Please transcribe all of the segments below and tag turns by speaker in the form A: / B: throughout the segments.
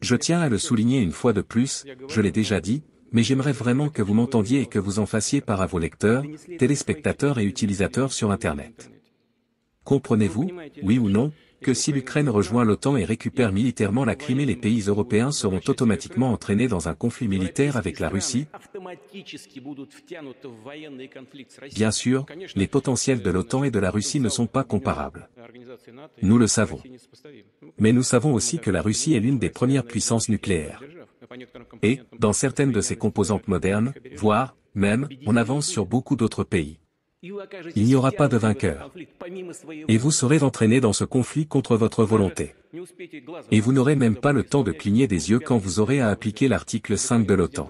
A: Je tiens à le souligner une fois de plus, je l'ai déjà dit, mais j'aimerais vraiment que vous m'entendiez et que vous en fassiez part à vos lecteurs, téléspectateurs et utilisateurs sur Internet. Comprenez-vous, oui ou non, que si l'Ukraine rejoint l'OTAN et récupère militairement la Crimée, les pays européens seront automatiquement entraînés dans un conflit militaire avec la Russie? Bien sûr, les potentiels de l'OTAN et de la Russie ne sont pas comparables. Nous le savons. Mais nous savons aussi que la Russie est l'une des premières puissances nucléaires. Et, dans certaines de ses composantes modernes, voire, même, on avance sur beaucoup d'autres pays. Il n'y aura pas de vainqueur. Et vous serez entraîné dans ce conflit contre votre volonté. Et vous n'aurez même pas le temps de cligner des yeux quand vous aurez à appliquer l'article 5 de l'OTAN.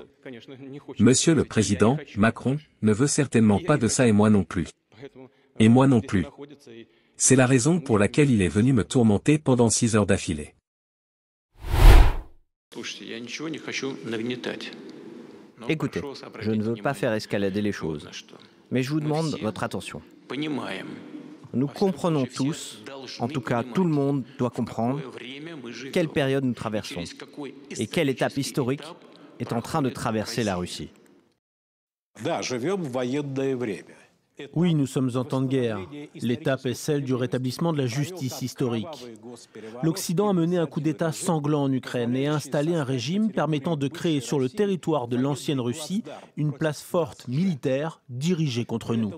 A: Monsieur le Président, Macron, ne veut certainement pas de ça et moi non plus. Et moi non plus. C'est la raison pour laquelle il est venu me tourmenter pendant 6 heures d'affilée.
B: Écoutez, je ne veux pas faire escalader les choses, mais je vous demande votre attention. Nous comprenons tous, en tout cas tout le monde doit comprendre, quelle période nous traversons et quelle étape historique est en train de traverser la Russie.
C: Oui, nous sommes en temps de guerre. L'étape est celle du rétablissement de la justice historique. L'Occident a mené un coup d'État sanglant en Ukraine et a installé un régime permettant de créer sur le territoire de l'ancienne Russie une place forte militaire dirigée contre nous.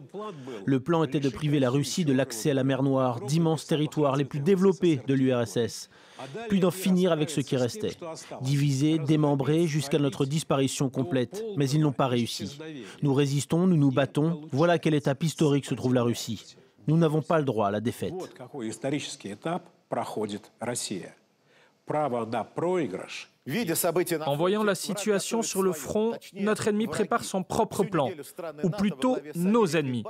C: Le plan était de priver la Russie de l'accès à la mer Noire, d'immenses territoires les plus développés de l'URSS, puis d'en finir avec ce qui restait, diviser, démembrer jusqu'à notre disparition complète. Mais ils n'ont pas réussi. Nous résistons, nous nous battons. Voilà quelle étape historique se trouve la Russie. Nous n'avons pas le droit à la défaite.
D: En voyant la situation sur le front, notre ennemi prépare son propre plan, ou plutôt nos ennemis.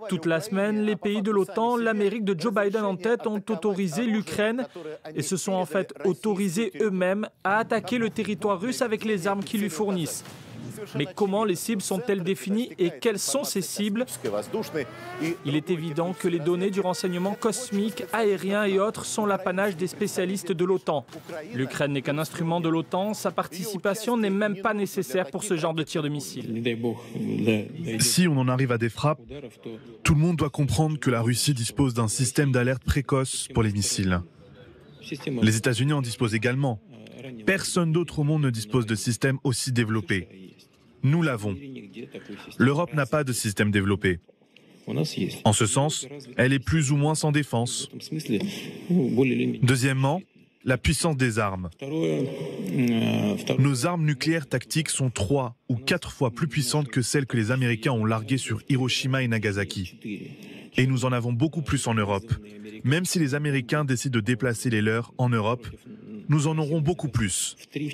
D: Toute la semaine, les pays de l'OTAN, l'Amérique de Joe Biden en tête, ont autorisé l'Ukraine et se sont en fait autorisés eux-mêmes à attaquer le territoire russe avec les armes qu'ils lui fournissent. Mais comment les cibles sont-elles définies et quelles sont ces cibles? Il est évident que les données du renseignement cosmique, aérien et autres sont l'apanage des spécialistes de l'OTAN. L'Ukraine n'est qu'un instrument de l'OTAN, sa participation n'est même pas nécessaire pour ce genre de tir de missiles.
E: Si on en arrive à des frappes, tout le monde doit comprendre que la Russie dispose d'un système d'alerte précoce pour les missiles. Les États-Unis en disposent également. Personne d'autre au monde ne dispose de système aussi développé. Nous l'avons. L'Europe n'a pas de système développé. En ce sens, elle est plus ou moins sans défense. Deuxièmement, la puissance des armes. Nos armes nucléaires tactiques sont 3 ou 4 fois plus puissantes que celles que les Américains ont larguées sur Hiroshima et Nagasaki. Et nous en avons beaucoup plus en Europe. Même si les Américains décident de déplacer les leurs en Europe, nous en aurons beaucoup plus.
F: Et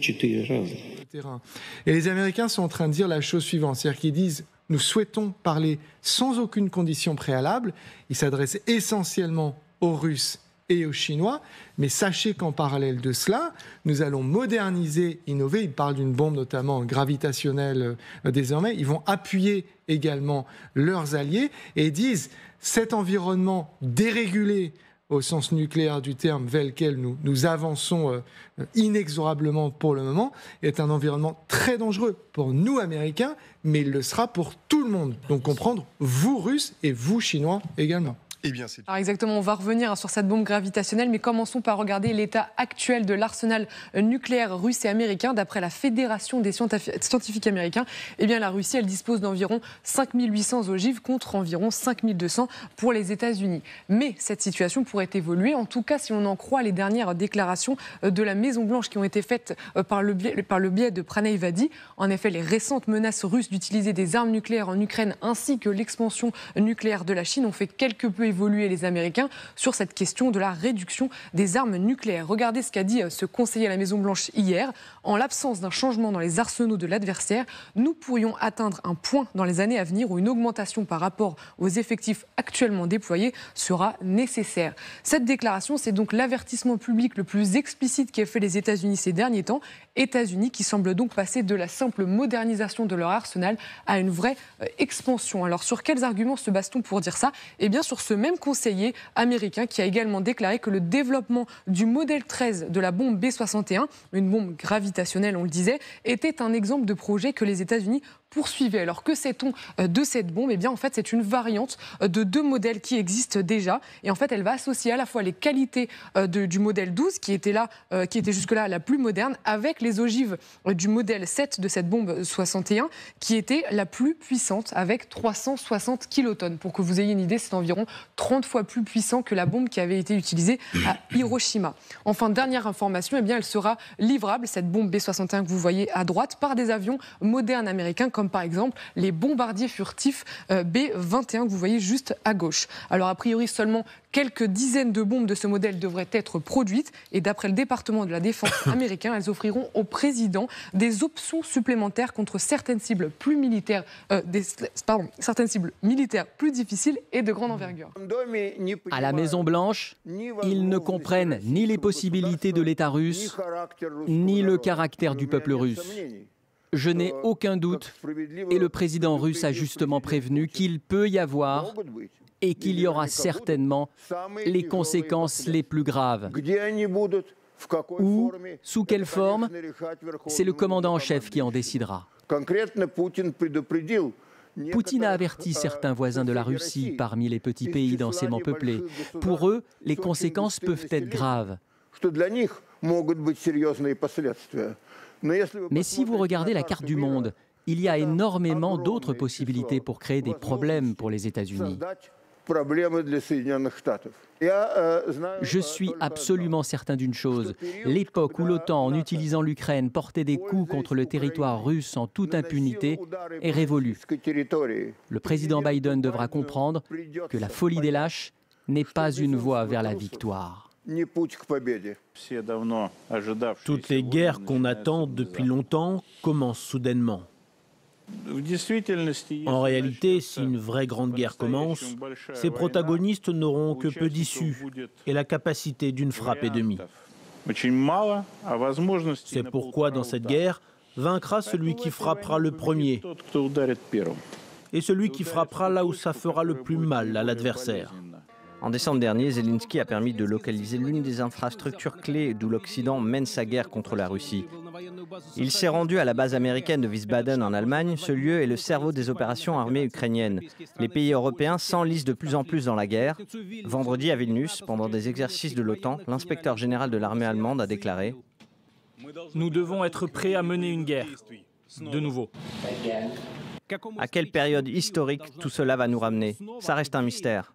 F: les Américains sont en train de dire la chose suivante, c'est-à-dire qu'ils disent « nous souhaitons parler sans aucune condition préalable ». Ils s'adressent essentiellement aux Russes et aux Chinois, mais sachez qu'en parallèle de cela, nous allons moderniser, innover. Ils parlent d'une bombe notamment gravitationnelle désormais. Ils vont appuyer également leurs alliés et disent « cet environnement dérégulé » au sens nucléaire du terme, vers lequel nous avançons inexorablement pour le moment, est un environnement très dangereux pour nous, Américains, mais il le sera pour tout le monde. Donc comprendre, vous, Russes, et vous, Chinois, également.
G: Eh bien, alors exactement, on va revenir sur cette bombe gravitationnelle, mais commençons par regarder l'état actuel de l'arsenal nucléaire russe et américain. D'après la Fédération des scientifiques américains, eh bien, la Russie elle dispose d'environ 5800 ogives contre environ 5200 pour les États-Unis. Mais cette situation pourrait évoluer, en tout cas si on en croit les dernières déclarations de la Maison-Blanche qui ont été faites par le biais de Pranay Vadi. En effet, les récentes menaces russes d'utiliser des armes nucléaires en Ukraine ainsi que l'expansion nucléaire de la Chine ont fait quelque peu évoluer les Américains sur cette question de la réduction des armes nucléaires. Regardez ce qu'a dit ce conseiller à la Maison-Blanche hier. En l'absence d'un changement dans les arsenaux de l'adversaire, nous pourrions atteindre un point dans les années à venir où une augmentation par rapport aux effectifs actuellement déployés sera nécessaire. Cette déclaration, c'est donc l'avertissement public le plus explicite qu'aient fait les États-Unis ces derniers temps. États-Unis qui semblent donc passer de la simple modernisation de leur arsenal à une vraie expansion. Alors sur quels arguments se base-t-on pour dire ça? Eh bien sur ce même conseiller américain qui a également déclaré que le développement du modèle 13 de la bombe B-61, une bombe gravitationnelle, on le disait, était un exemple de projet que les États-Unis poursuivaient. Alors que sait-on de cette bombe? Eh bien, en fait, c'est une variante de 2 modèles qui existent déjà. Et en fait, elle va associer à la fois les qualités du modèle 12, qui était jusque-là la plus moderne, avec les ogives du modèle 7 de cette bombe 61, qui était la plus puissante, avec 360 kilotonnes. Pour que vous ayez une idée, c'est environ 30 fois plus puissant que la bombe qui avait été utilisée à Hiroshima. Enfin, dernière information, eh bien, elle sera livrable, cette bombe B-61 que vous voyez à droite, par des avions modernes américains, comme par exemple les bombardiers furtifs B-21 que vous voyez juste à gauche. Alors a priori, seulement quelques dizaines de bombes de ce modèle devraient être produites et d'après le département de la défense américain, elles offriront au président des options supplémentaires contre certaines cibles plus militaires, certaines cibles militaires plus difficiles et de grande envergure.
H: À la Maison-Blanche, ils ne comprennent ni les possibilités de l'État russe, ni le caractère du peuple russe. Je n'ai aucun doute, et le président russe a justement prévenu qu'il peut y avoir et qu'il y aura certainement les conséquences les plus graves. Où, sous quelle forme, c'est le commandant en chef qui en décidera. Poutine a averti certains voisins de la Russie parmi les petits pays densément peuplés. Pour eux, les conséquences peuvent être graves. Mais si vous regardez la carte du monde, il y a énormément d'autres possibilités pour créer des problèmes pour les États-Unis. Je suis absolument certain d'une chose. L'époque où l'OTAN, en utilisant l'Ukraine, portait des coups contre le territoire russe en toute impunité est révolue. Le président Biden devra comprendre que la folie des lâches n'est pas une voie vers la victoire.
C: Toutes les guerres qu'on attend depuis longtemps commencent soudainement. En réalité, si une vraie grande guerre commence, ses protagonistes n'auront que peu d'issues et la capacité d'une frappe et demie. C'est pourquoi dans cette guerre, vaincra celui qui frappera le premier et celui qui frappera là où ça fera le plus mal à l'adversaire.
B: En décembre dernier, Zelensky a permis de localiser l'une des infrastructures clés d'où l'Occident mène sa guerre contre la Russie. Il s'est rendu à la base américaine de Wiesbaden en Allemagne. Ce lieu est le cerveau des opérations armées ukrainiennes. Les pays européens s'enlisent de plus en plus dans la guerre. Vendredi à Vilnius, pendant des exercices de l'OTAN, l'inspecteur général de l'armée allemande a déclaré
D: « Nous devons être prêts à mener une guerre, de nouveau. »
B: À quelle période historique tout cela va nous ramener? Ça reste un mystère.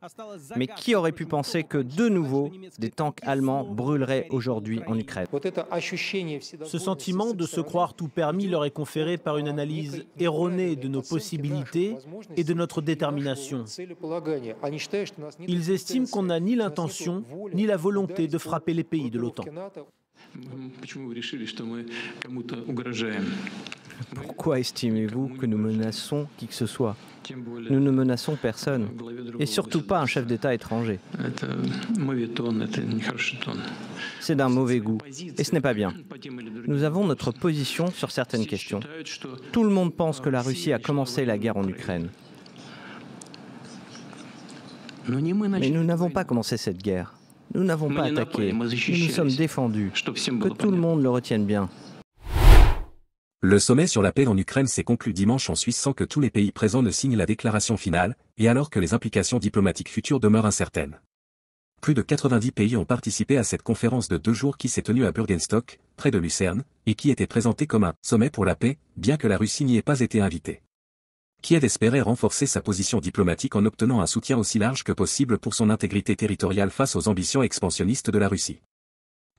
B: Mais qui aurait pu penser que, de nouveau, des tanks allemands brûleraient aujourd'hui en Ukraine?
C: Ce sentiment de se croire tout permis leur est conféré par une analyse erronée de nos possibilités et de notre détermination. Ils estiment qu'on n'a ni l'intention ni la volonté de frapper les pays de l'OTAN.
B: Pourquoi estimez-vous que nous menaçons qui que ce soit? Nous ne menaçons personne, et surtout pas un chef d'État étranger. C'est d'un mauvais goût, et ce n'est pas bien. Nous avons notre position sur certaines questions. Tout le monde pense que la Russie a commencé la guerre en Ukraine. Mais nous n'avons pas commencé cette guerre. Nous n'avons pas attaqué. Nous nous sommes défendus. Que tout le monde le retienne bien.
A: Le sommet sur la paix en Ukraine s'est conclu dimanche en Suisse sans que tous les pays présents ne signent la déclaration finale, et alors que les implications diplomatiques futures demeurent incertaines. Plus de 90 pays ont participé à cette conférence de 2 jours qui s'est tenue à Bürgenstock, près de Lucerne, et qui était présentée comme un « sommet pour la paix », bien que la Russie n'y ait pas été invitée. Kiev espérait renforcer sa position diplomatique en obtenant un soutien aussi large que possible pour son intégrité territoriale face aux ambitions expansionnistes de la Russie.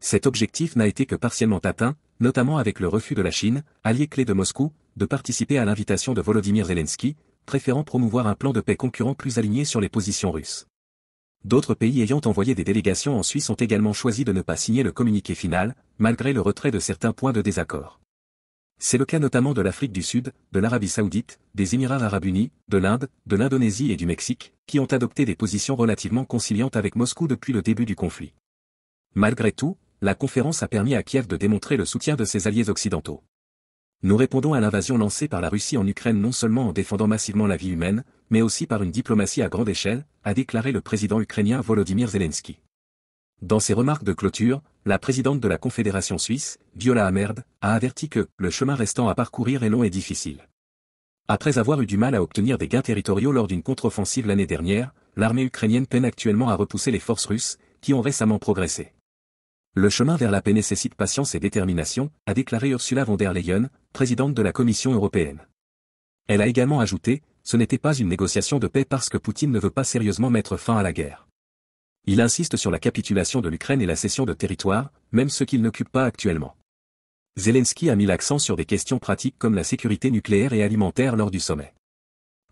A: Cet objectif n'a été que partiellement atteint, notamment avec le refus de la Chine, allié clé de Moscou, de participer à l'invitation de Volodymyr Zelensky, préférant promouvoir un plan de paix concurrent plus aligné sur les positions russes. D'autres pays ayant envoyé des délégations en Suisse ont également choisi de ne pas signer le communiqué final, malgré le retrait de certains points de désaccord. C'est le cas notamment de l'Afrique du Sud, de l'Arabie Saoudite, des Émirats Arabes Unis, de l'Inde, de l'Indonésie et du Mexique, qui ont adopté des positions relativement conciliantes avec Moscou depuis le début du conflit. Malgré tout, la conférence a permis à Kiev de démontrer le soutien de ses alliés occidentaux. Nous répondons à l'invasion lancée par la Russie en Ukraine non seulement en défendant massivement la vie humaine, mais aussi par une diplomatie à grande échelle, a déclaré le président ukrainien Volodymyr Zelensky. Dans ses remarques de clôture, la présidente de la Confédération suisse, Viola Amerd, a averti que le chemin restant à parcourir est long et difficile. Après avoir eu du mal à obtenir des gains territoriaux lors d'une contre-offensive l'année dernière, l'armée ukrainienne peine actuellement à repousser les forces russes, qui ont récemment progressé. Le chemin vers la paix nécessite patience et détermination, a déclaré Ursula von der Leyen, présidente de la Commission européenne. Elle a également ajouté, ce n'était pas une négociation de paix parce que Poutine ne veut pas sérieusement mettre fin à la guerre. Il insiste sur la capitulation de l'Ukraine et la cession de territoires, même ceux qu'il n'occupe pas actuellement. Zelensky a mis l'accent sur des questions pratiques comme la sécurité nucléaire et alimentaire lors du sommet.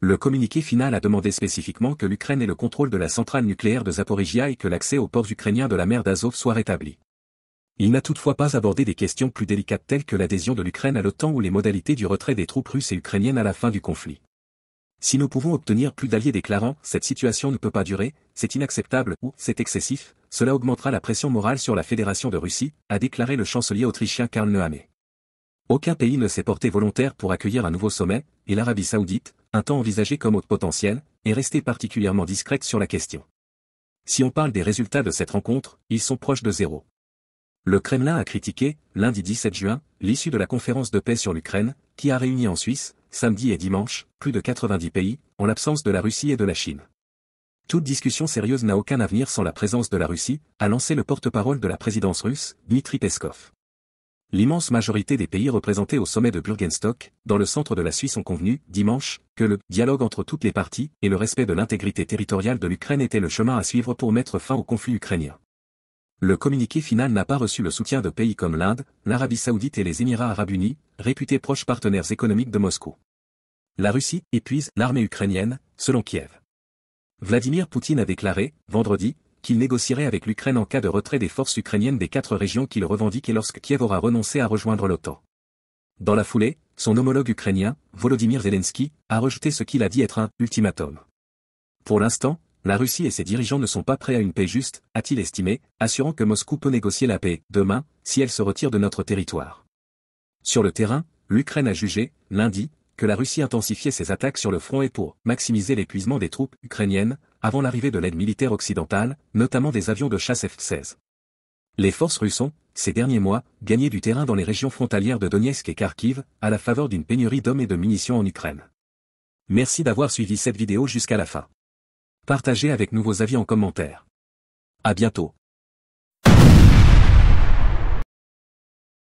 A: Le communiqué final a demandé spécifiquement que l'Ukraine ait le contrôle de la centrale nucléaire de Zaporijia et que l'accès aux ports ukrainiens de la mer d'Azov soit rétabli. Il n'a toutefois pas abordé des questions plus délicates telles que l'adhésion de l'Ukraine à l'OTAN ou les modalités du retrait des troupes russes et ukrainiennes à la fin du conflit. Si nous pouvons obtenir plus d'alliés déclarant « cette situation ne peut pas durer, c'est inacceptable » ou « c'est excessif », cela augmentera la pression morale sur la Fédération de Russie, a déclaré le chancelier autrichien Karl Nehammer. Aucun pays ne s'est porté volontaire pour accueillir un nouveau sommet, et l'Arabie Saoudite, un temps envisagée comme hôte potentiel, est restée particulièrement discrète sur la question. Si on parle des résultats de cette rencontre, ils sont proches de zéro. Le Kremlin a critiqué, lundi 17 juin, l'issue de la conférence de paix sur l'Ukraine, qui a réuni en Suisse, samedi et dimanche, plus de 90 pays, en l'absence de la Russie et de la Chine. Toute discussion sérieuse n'a aucun avenir sans la présence de la Russie, a lancé le porte-parole de la présidence russe, Dmitry Peskov. L'immense majorité des pays représentés au sommet de Bürgenstock, dans le centre de la Suisse ont convenu, dimanche, que le dialogue entre toutes les parties et le respect de l'intégrité territoriale de l'Ukraine était le chemin à suivre pour mettre fin au conflit ukrainien. Le communiqué final n'a pas reçu le soutien de pays comme l'Inde, l'Arabie Saoudite et les Émirats Arabes Unis, réputés proches partenaires économiques de Moscou. La Russie épuise l'armée ukrainienne, selon Kiev. Vladimir Poutine a déclaré, vendredi, qu'il négocierait avec l'Ukraine en cas de retrait des forces ukrainiennes des 4 régions qu'il revendique et lorsque Kiev aura renoncé à rejoindre l'OTAN. Dans la foulée, son homologue ukrainien, Volodymyr Zelensky, a rejeté ce qu'il a dit être un « ultimatum ». Pour l'instant, la Russie et ses dirigeants ne sont pas prêts à une paix juste, a-t-il estimé, assurant que Moscou peut négocier la paix, demain, si elle se retire de notre territoire. Sur le terrain, l'Ukraine a jugé, lundi, que la Russie intensifiait ses attaques sur le front et pour maximiser l'épuisement des troupes ukrainiennes, avant l'arrivée de l'aide militaire occidentale, notamment des avions de chasse F-16. Les forces russes ont, ces derniers mois, gagné du terrain dans les régions frontalières de Donetsk et Kharkiv, à la faveur d'une pénurie d'hommes et de munitions en Ukraine. Merci d'avoir suivi cette vidéo jusqu'à la fin. Partagez avec nous vos avis en commentaire. À bientôt.